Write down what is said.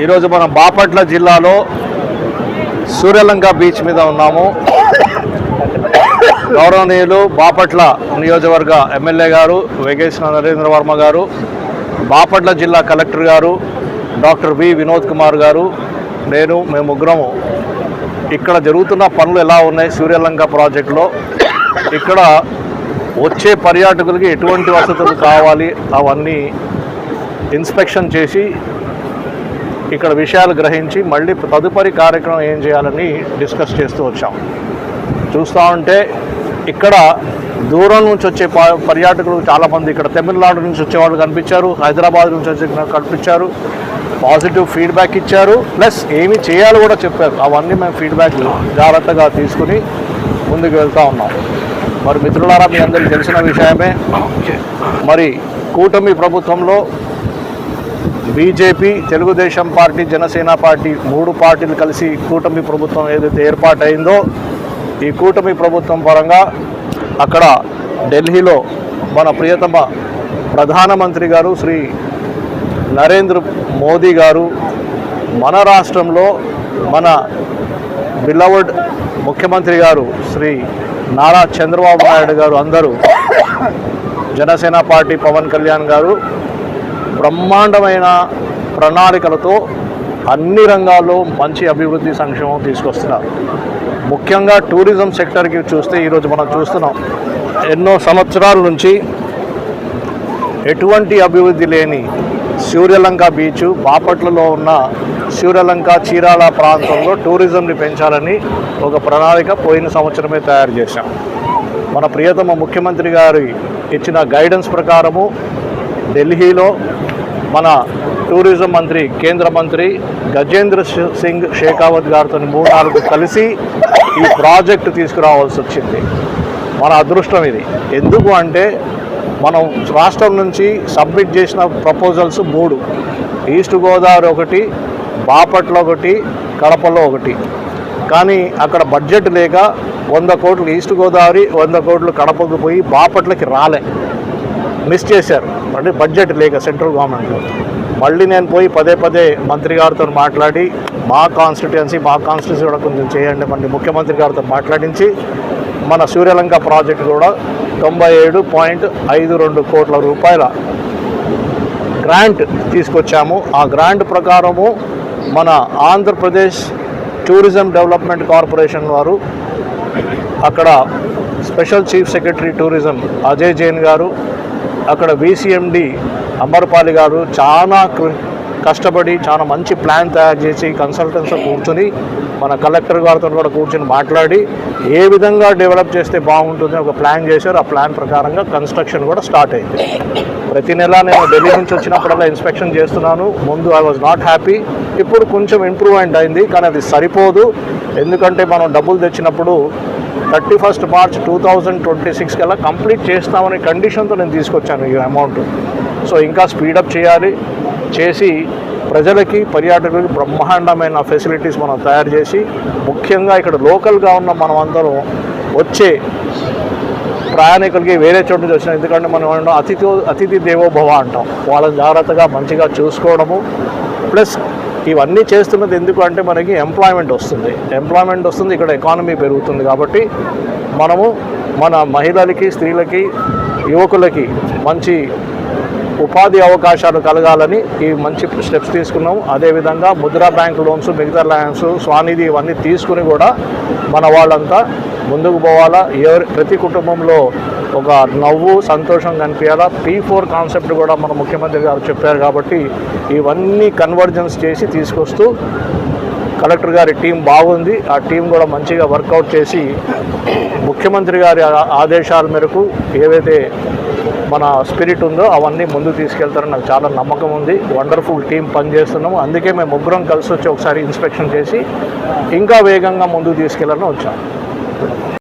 ఈరోజు మనం బాపట్ల జిల్లాలో సూర్యలంక బీచ్ మీద ఉన్నాము. గౌరవనీయులు బాపట్ల నియోజకవర్గ ఎమ్మెల్యే గారు వెంకటేశ్వర నరేంద్ర వర్మ గారు, బాపట్ల జిల్లా కలెక్టర్ గారు డాక్టర్ వి వినోద్ కుమార్ గారు, మేము ముగ్గురము ఇక్కడ జరుగుతున్న పనులు ఎలా ఉన్నాయి సూర్యలంక ప్రాజెక్టులో, ఇక్కడ వచ్చే పర్యాటకులకి ఎటువంటి వసతులు కావాలి అవన్నీ ఇన్స్పెక్షన్ చేసి ఇక్కడ విషయాలు గ్రహించి మళ్ళీ తదుపరి కార్యక్రమం ఏం చేయాలని డిస్కస్ చేస్తూ వచ్చాం. చూస్తూ ఉంటే ఇక్కడ దూరం నుంచి వచ్చే పర్యాటకులు చాలామంది ఇక్కడ తమిళనాడు నుంచి వచ్చేవాళ్ళు కనిపించారు, హైదరాబాద్ నుంచి వచ్చే కనిపించారు, పాజిటివ్ ఫీడ్బ్యాక్ ఇచ్చారు, ప్లస్ ఏమి చేయాలో కూడా చెప్పారు. అవన్నీ మేము ఫీడ్బ్యాక్ జాగ్రత్తగా తీసుకుని ముందుకు వెళ్తూ ఉన్నాం. మరి మిత్రులారా, మీ అందరికీ తెలిసిన విషయమే, మరి కూటమి ప్రభుత్వంలో BJP, Telugu Desam party, Janasena party 3 పార్టీలు కలిసి కూటమి ప్రభుత్వం ఏదైతే ఏర్పాటైందో, ఈ కూటమి ప్రభుత్వం పరంగా అక్కడ ఢిల్లీలో మన ప్రియతమ ప్రధానమంత్రి గారు శ్రీ నరేంద్ర మోదీ గారు, మన రాష్ట్రంలో మన బిలవర్డ్ ముఖ్యమంత్రి గారు శ్రీ నారా చంద్రబాబు నాయుడు గారు, అందరూ జనసేన పార్టీ పవన్ కళ్యాణ్ గారు బ్రహ్మాండమైన ప్రణాళికలతో అన్ని రంగాల్లో మంచి అభివృద్ధి సంక్షేమం తీసుకొస్తున్నారు. ముఖ్యంగా టూరిజం సెక్టర్కి చూస్తే ఈరోజు మనం చూస్తున్నాం, ఎన్నో సంవత్సరాల నుంచి ఎటువంటి అభివృద్ధి లేని సూర్యలంక బీచ్, బాపట్లలో ఉన్న సూర్యలంక చీరాల ప్రాంతంలో టూరిజంని పెంచాలని ఒక ప్రణాళిక పోయిన సంవత్సరమే తయారు చేశాం. మన ప్రియతమ ముఖ్యమంత్రి గారి ఇచ్చిన గైడెన్స్ ప్రకారము ఢిల్లీలో మన టూరిజం మంత్రి, కేంద్ర మంత్రి గజేంద్ర సింగ్ షేకావత్ గారితో 3-4 కలిసి ఈ ప్రాజెక్టు తీసుకురావాల్సి వచ్చింది. మన అదృష్టం ఇది. ఎందుకు అంటే మనం రాష్ట్రం నుంచి సబ్మిట్ చేసిన ప్రపోజల్స్ 3, ఈస్ట్ గోదావరి ఒకటి, బాపట్ల ఒకటి, కడపలో ఒకటి. కానీ అక్కడ బడ్జెట్ లేక 100 కోట్లు ఈస్ట్ గోదావరి, 100 కోట్లు కడపకు పోయి బాపట్లకి రాలే, మిస్ చేశారు. అంటే బడ్జెట్ లేక సెంట్రల్ గవర్నమెంట్లో. మళ్ళీ నేను పోయి పదే మంత్రి గారితో మాట్లాడి మా కాన్స్టిట్యున్సీ కూడా కొంచెం చేయండి, మళ్ళీ ముఖ్యమంత్రి గారితో మాట్లాడించి మన సూర్యలంక ప్రాజెక్టు కూడా 97.52 కోట్ల రూపాయల గ్రాంట్ తీసుకొచ్చాము. ఆ గ్రాంట్ ప్రకారము మన ఆంధ్రప్రదేశ్ టూరిజం డెవలప్మెంట్ కార్పొరేషన్ వారు, అక్కడ special chief secretary tourism Ajay Jain గారు, అక్కడ VCMD అమర్పాలి గారు చాలా కష్టపడి చాలా మంచి ప్లాన్ తయారు చేసి కన్సల్టెంట్స్తో కూర్చొని మన కలెక్టర్ గారితో కూడా కూర్చొని మాట్లాడి ఏ విధంగా డెవలప్ చేస్తే బాగుంటుంది ఒక ప్లాన్ చేశారు. ఆ ప్లాన్ ప్రకారంగా కన్స్ట్రక్షన్ కూడా స్టార్ట్ అయింది. ప్రతి నెల నేను ఢిల్లీ నుంచి వచ్చినప్పుడల్లా ఇన్స్పెక్షన్ చేస్తున్నాను. ముందు ఐ వాజ్ నాట్ హ్యాపీ, ఇప్పుడు కొంచెం ఇంప్రూవ్మెంట్ అయింది. కానీ అది సరిపోదు. ఎందుకంటే మనం డబ్బులు తెచ్చినప్పుడు 31 మార్చ్ 2026 కల్లా కంప్లీట్ చేస్తామనే కండిషన్తో నేను తీసుకొచ్చాను ఈ అమౌంట్. సో ఇంకా స్పీడప్ చేసి ప్రజలకి, పర్యాటకులకి బ్రహ్మాండమైన ఫెసిలిటీస్ మనం తయారు చేసి, ముఖ్యంగా ఇక్కడ లోకల్గా ఉన్న మనం అందరం వచ్చే ప్రయాణికులకి వేరే చోటు నుంచి వచ్చిన, ఎందుకంటే మనం అతిథి దేవోభవ అంటాం, వాళ్ళని జాగ్రత్తగా మంచిగా చూసుకోవడము. ప్లస్ ఇవన్నీ చేస్తున్నది ఎందుకు అంటే మనకి ఎంప్లాయ్మెంట్ వస్తుంది, ఇక్కడ ఎకానమీ పెరుగుతుంది. కాబట్టి మనము మన మహిళలకి, స్త్రీలకి, యువకులకి మంచి ఉపాధి అవకాశాలు కలగాలని ఈ మంచి స్టెప్స్ తీసుకున్నాము. అదేవిధంగా ముద్రా బ్యాంక్ లోన్స్, మిగతా ల్యాండ్స్, స్వానిధి ఇవన్నీ తీసుకుని కూడా మన వాళ్ళంతా ముందుకు పోవాలా. ప్రతి కుటుంబంలో ఒక నవ్వు, సంతోషం కనిపించాలా. P4 కాన్సెప్ట్ కూడా మన ముఖ్యమంత్రి గారు చెప్పారు. కాబట్టి ఇవన్నీ కన్వర్జెన్స్ చేసి తీసుకొస్తూ కలెక్టర్ గారి టీం బాగుంది. ఆ టీం కూడా మంచిగా వర్కౌట్ చేసి ముఖ్యమంత్రి గారి ఆదేశాల మేరకు ఏవైతే మన స్పిరిట్ ఉందో అవన్నీ ముందుకు తీసుకెళ్తారని నాకు చాలా నమ్మకం ఉంది. వండర్ఫుల్ టీం పనిచేస్తున్నాము. అందుకే మేము ముగ్గురం కలిసి వచ్చి ఒకసారి ఇన్స్పెక్షన్ చేసి ఇంకా వేగంగా ముందుకు తీసుకెళ్ళాలని వచ్చాము.